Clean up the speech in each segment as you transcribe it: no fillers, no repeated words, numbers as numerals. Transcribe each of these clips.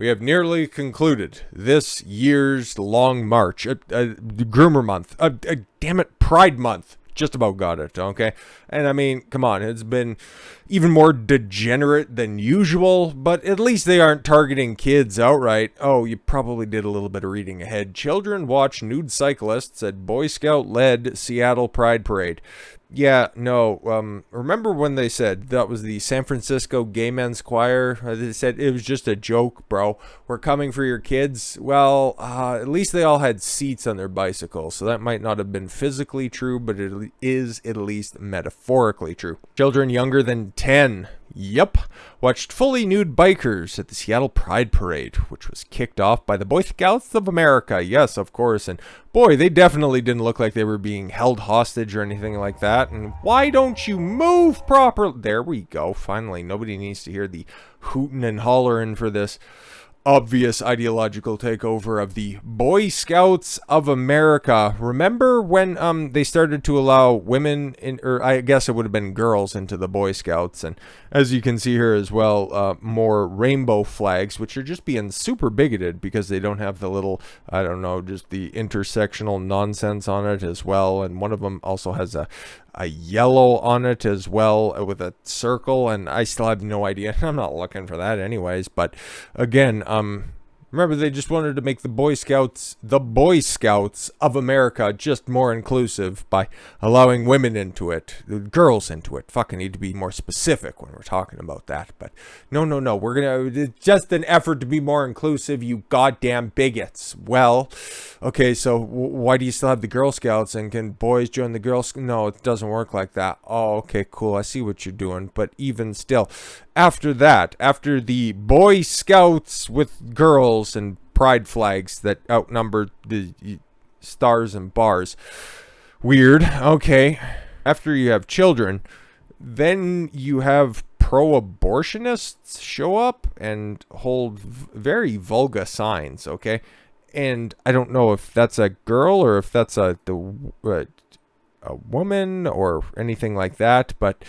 We have nearly concluded this year's long march. Groomer month. Damn it, Pride month. Just about got it, okay? And I mean, come on, it's been even more degenerate than usual, but at least they aren't targeting kids outright. Oh, you probably did a little bit of reading ahead. Children watch nude cyclists at Boy Scout-led Seattle Pride Parade. Yeah, no, remember when they said that was the San Francisco Gay Men's Choir? They said it was just a joke, bro. We're coming for your kids. Well, at least they all had seats on their bicycles, so that might not have been physically true, but it is at least metaphorically true. Children younger than 10, yep, watched fully nude bikers at the Seattle Pride Parade, which was kicked off by the Boy Scouts of America. Yes, of course, and boy, they definitely didn't look like they were being held hostage or anything like that. And why don't you move properly? There we go. Finally, nobody needs to hear the hooting and hollering for this obvious ideological takeover of the Boy Scouts of America. Remember when they started to allow women in, or I guess it would have been girls, into the Boy Scouts? And as you can see here as well, more rainbow flags, which are just being super bigoted because they don't have the little, I don't know, just the intersectional nonsense on it as well. And one of them also has a yellow on it as well with a circle, and I still have no idea. I'm not looking for that anyways, but again, remember, they just wanted to make the Boy Scouts of America just more inclusive by allowing women into it, girls into it. Fucking need to be more specific when we're talking about that. But no, we're gonna, just an effort to be more inclusive, you goddamn bigots. Well, okay, so why do you still have the Girl Scouts, and can boys join the Girl Scouts? No, it doesn't work like that. Oh, okay, cool, I see what you're doing. But even still, after that, after the Boy Scouts with girls and pride flags that outnumbered the stars and bars, weird, okay. After you have children, then you have pro-abortionists show up and hold very vulgar signs, okay? And I don't know if that's a girl or if that's a woman or anything like that, but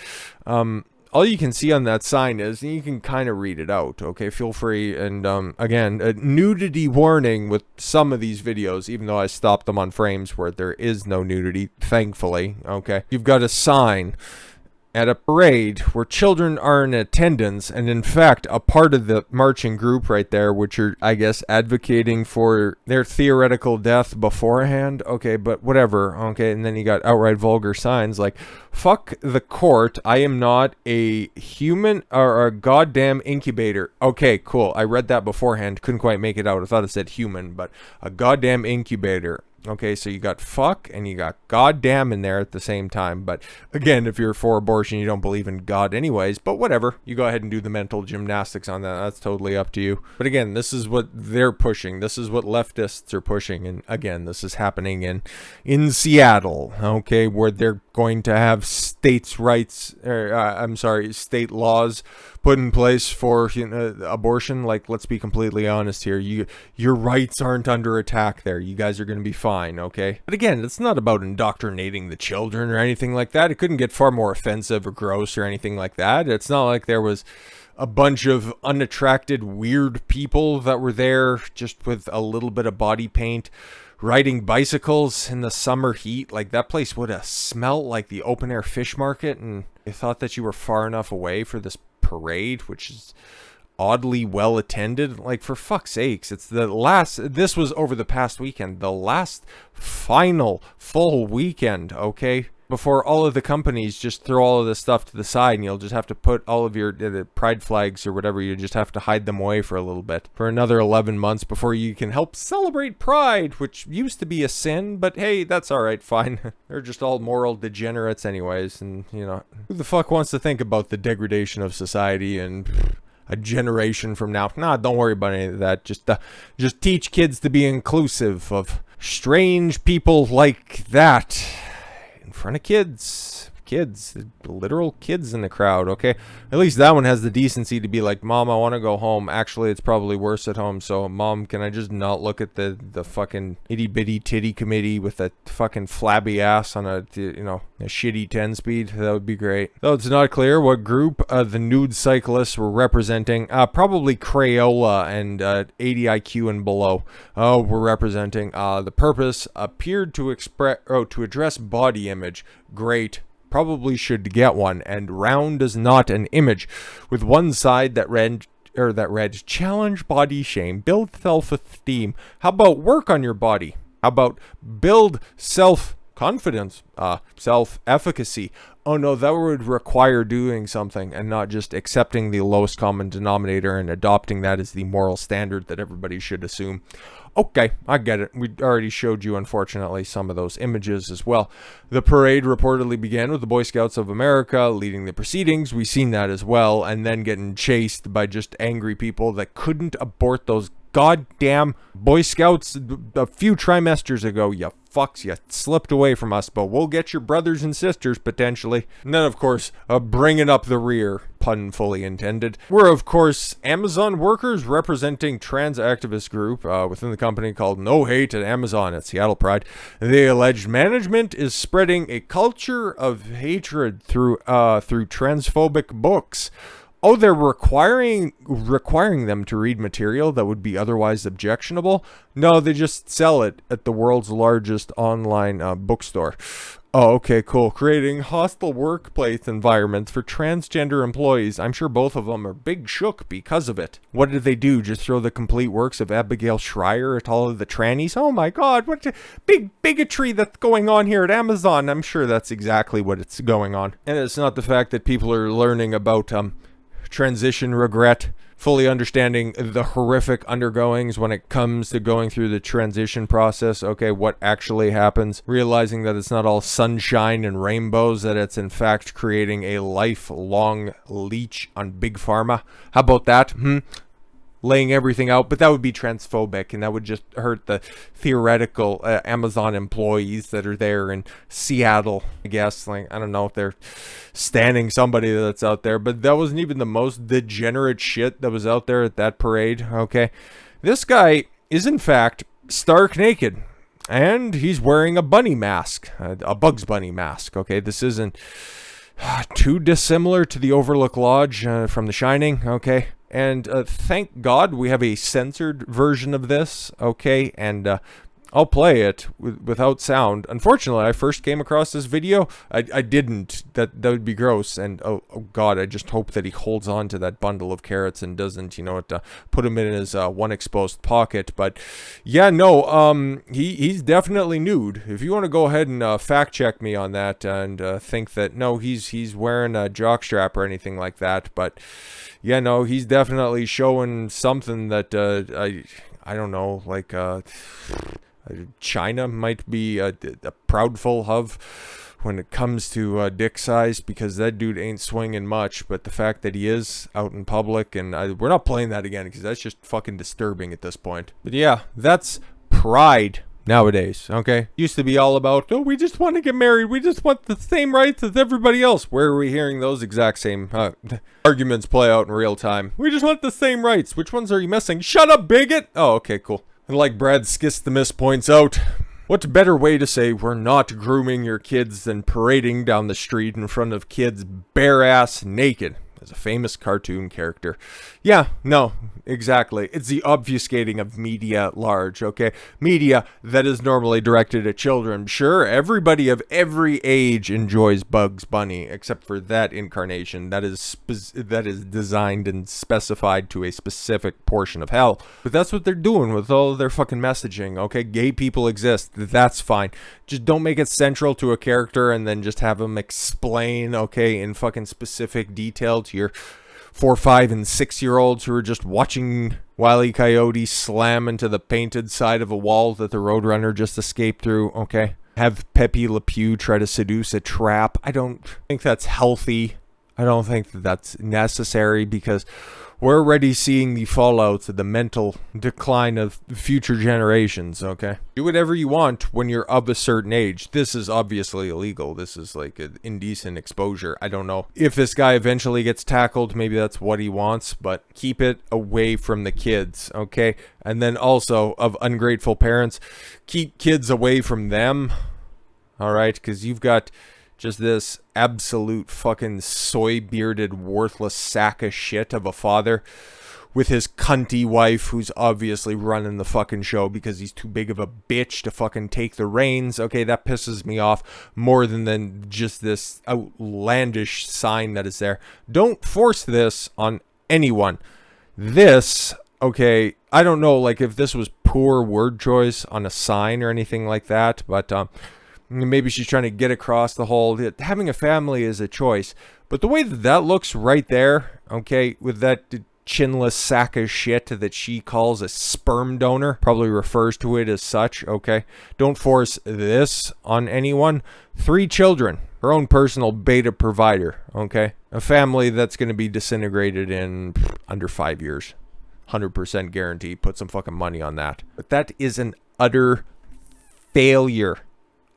all you can see on that sign is, and you can kind of read it out, okay? Feel free. And again, a nudity warning with some of these videos, even though I stopped them on frames where there is no nudity, thankfully, okay? You've got a sign at a parade where children are in attendance, and in fact a part of the marching group right there, which are, I guess, advocating for their theoretical death beforehand, okay, but whatever, okay. And then you got outright vulgar signs like, fuck the court, I am not a human or a goddamn incubator. Okay, cool, I read that beforehand, couldn't quite make it out, I thought it said human, but a goddamn incubator. Okay, so you got fuck and you got goddamn in there at the same time. But again, if you're for abortion, you don't believe in God anyways, but whatever. You go ahead and do the mental gymnastics on that. That's totally up to you. But again, this is what they're pushing. This is what leftists are pushing. And again, this is happening in Seattle, okay, where they're going to have state laws put in place for abortion. Like, let's be completely honest here. Your rights aren't under attack there. You guys are going to be fine, okay? But again, it's not about indoctrinating the children or anything like that. It couldn't get far more offensive or gross or anything like that. It's not like there was a bunch of unattracted, weird people that were there just with a little bit of body paint riding bicycles in the summer heat. Like, that place would have smelled like the open air fish market, and they thought that you were far enough away for this parade, which is oddly well attended. Like, for fuck's sakes, it's the last, this was over the past weekend, the last final full weekend, okay, before all of the companies just throw all of this stuff to the side, and you'll just have to put all of your the pride flags or whatever, you just have to hide them away for a little bit, for another 11 months before you can help celebrate Pride, which used to be a sin, but hey, that's alright, fine. They're just all moral degenerates anyways, and you know, who the fuck wants to think about the degradation of society and a generation from now? Nah, don't worry about any of that. Just teach kids to be inclusive of strange people like that in front of kids. kids, literal kids in the crowd, okay? At least that one has the decency to be like, Mom, I want to go home. Actually, it's probably worse at home. So, Mom, can I just not look at the fucking itty bitty titty committee with a fucking flabby ass on a shitty 10 speed? That would be great. Though it's not clear what group the nude cyclists were representing. Probably Crayola and 80 IQ and below were representing. The purpose appeared to address body image. Great. Probably should get one. And round is not an image. With one side that read challenge body shame, build self-esteem. How about work on your body? How about build self-confidence, self-efficacy? Oh no, that would require doing something and not just accepting the lowest common denominator and adopting that as the moral standard that everybody should assume. Okay, I get it. We already showed you, unfortunately, some of those images as well. The parade reportedly began with the Boy Scouts of America leading the proceedings. We've seen that as well, and then getting chased by just angry people that couldn't abort those goddamn Boy Scouts a few trimesters ago. You fucks, you slipped away from us, but we'll get your brothers and sisters potentially. And then, of course, bringing up the rear, pun fully intended, were, of course, Amazon workers representing trans activist group within the company called No Hate at Amazon at Seattle Pride. They alleged management is spreading a culture of hatred through transphobic books. Oh, they're requiring them to read material that would be otherwise objectionable? No, they just sell it at the world's largest online bookstore. Oh, okay, cool. Creating hostile workplace environments for transgender employees. I'm sure both of them are big shook because of it. What did they do? Just throw the complete works of Abigail Shrier at all of the trannies? Oh my god, what a big bigotry that's going on here at Amazon. I'm sure that's exactly what it's going on. And it's not the fact that people are learning about transition regret, fully understanding the horrific undergoings when it comes to going through the transition process. Okay, what actually happens, realizing that it's not all sunshine and rainbows, that it's in fact creating a lifelong leech on big pharma. How about that? Laying everything out, but that would be transphobic, and that would just hurt the theoretical Amazon employees that are there in Seattle, I guess. Like, I don't know if they're standing somebody that's out there, but that wasn't even the most degenerate shit that was out there at that parade, okay? This guy is, in fact, stark naked, and he's wearing a bunny mask, a Bugs Bunny mask, okay? This isn't too dissimilar to the Overlook Lodge from The Shining, okay? And thank God we have a censored version of this, okay? And I'll play it without sound. Unfortunately, I first came across this video. I didn't. That would be gross. And oh God, I just hope that he holds on to that bundle of carrots and doesn't, put him in his one exposed pocket. But yeah, no, he's definitely nude. If you want to go ahead and fact check me on that and think that no, he's wearing a jockstrap or anything like that. But yeah, no, he's definitely showing something that I don't know, like China might be a proudful of when it comes to dick size, because that dude ain't swinging much. But the fact that he is out in public, and we're not playing that again because that's just fucking disturbing at this point. But yeah, that's Pride nowadays, okay? Used to be all about, oh, we just want to get married, we just want the same rights as everybody else. Where are we hearing those exact same arguments play out in real time? We just want the same rights. Which ones are you missing? Shut up, bigot! Oh, okay, cool. And like Brad Skiss points out, what better way to say we're not grooming your kids than parading down the street in front of kids bare-ass naked? As a famous cartoon character. Yeah, no, exactly. It's the obfuscating of media at large, okay? Media that is normally directed at children. Sure, everybody of every age enjoys Bugs Bunny, except for that incarnation that is designed and specified to a specific portion of hell. But that's what they're doing with all of their fucking messaging, okay? Gay people exist. That's fine. Just don't make it central to a character and then just have them explain, okay, in fucking specific detail to your 4, 5, and 6-year-olds who are just watching Wile E. Coyote slam into the painted side of a wall that the Roadrunner just escaped through, okay? Have Pepe Le Pew try to seduce a trap. I don't think that's healthy. I don't think that that's necessary because we're already seeing the fallouts of the mental decline of future generations, okay? Do whatever you want when you're of a certain age. This is obviously illegal. This is like an indecent exposure. I don't know if this guy eventually gets tackled. Maybe that's what he wants, but keep it away from the kids, okay? And then also of ungrateful parents, keep kids away from them, all right? Because you've got just this absolute fucking soy-bearded, worthless sack of shit of a father with his cunty wife who's obviously running the fucking show because he's too big of a bitch to fucking take the reins. Okay, that pisses me off more than just this outlandish sign that is there. Don't force this on anyone. This, okay, I don't know, like, if this was poor word choice on a sign or anything like that, but, maybe she's trying to get across the whole having a family is a choice. But the way that that looks right there, okay, with that chinless sack of shit that she calls a sperm donor, probably refers to it as such, okay? Don't force this on anyone. 3 children, her own personal beta provider, okay? A family that's going to be disintegrated in under 5 years. 100% guarantee. Put some fucking money on that. But that is an utter failure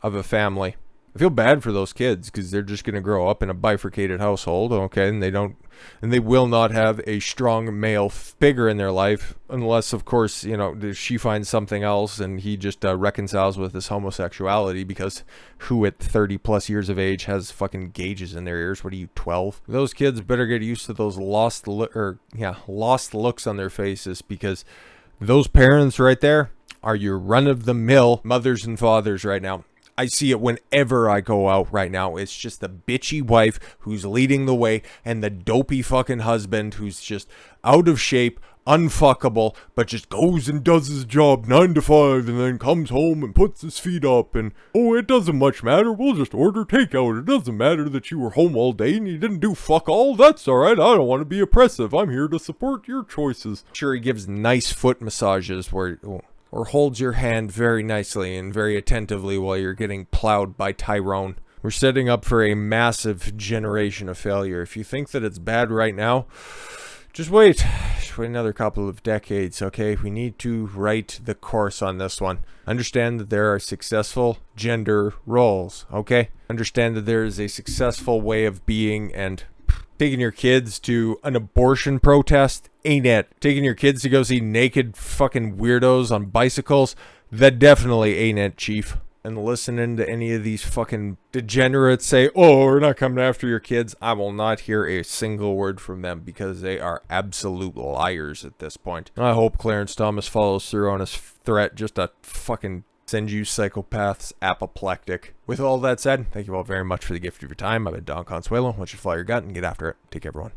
of a family. I feel bad for those kids because they're just going to grow up in a bifurcated household, okay, and they will not have a strong male figure in their life unless, of course, you know, she finds something else and he just reconciles with his homosexuality, because who at 30 plus years of age has fucking gauges in their ears? What are you, 12? Those kids better get used to those lost looks on their faces, because those parents right there are your run-of-the-mill mothers and fathers right now. I see it whenever I go out right now. It's just the bitchy wife who's leading the way and the dopey fucking husband who's just out of shape, unfuckable, but just goes and does his job 9 to 5 and then comes home and puts his feet up and, oh, it doesn't much matter. We'll just order takeout. It doesn't matter that you were home all day and you didn't do fuck all. That's all right. I don't want to be oppressive. I'm here to support your choices. Sure, he gives nice foot massages where... or holds your hand very nicely and very attentively while you're getting plowed by Tyrone. We're setting up for a massive generation of failure. If you think that it's bad right now, just wait. Just wait another couple of decades, okay? We need to right the course on this one. Understand that there are successful gender roles, okay? Understand that there is a successful way of being, and taking your kids to an abortion protest ain't it. Taking your kids to go see naked fucking weirdos on bicycles, that definitely ain't it, chief. And listening to any of these fucking degenerates say, oh, we're not coming after your kids, I will not hear a single word from them, because they are absolute liars at this point. I hope Clarence Thomas follows through on his threat just to fucking send you psychopaths apoplectic. With all that said, thank you all very much for the gift of your time. I've been Don Consuelo. I want you to follow your gut and get after it. Take care, everyone.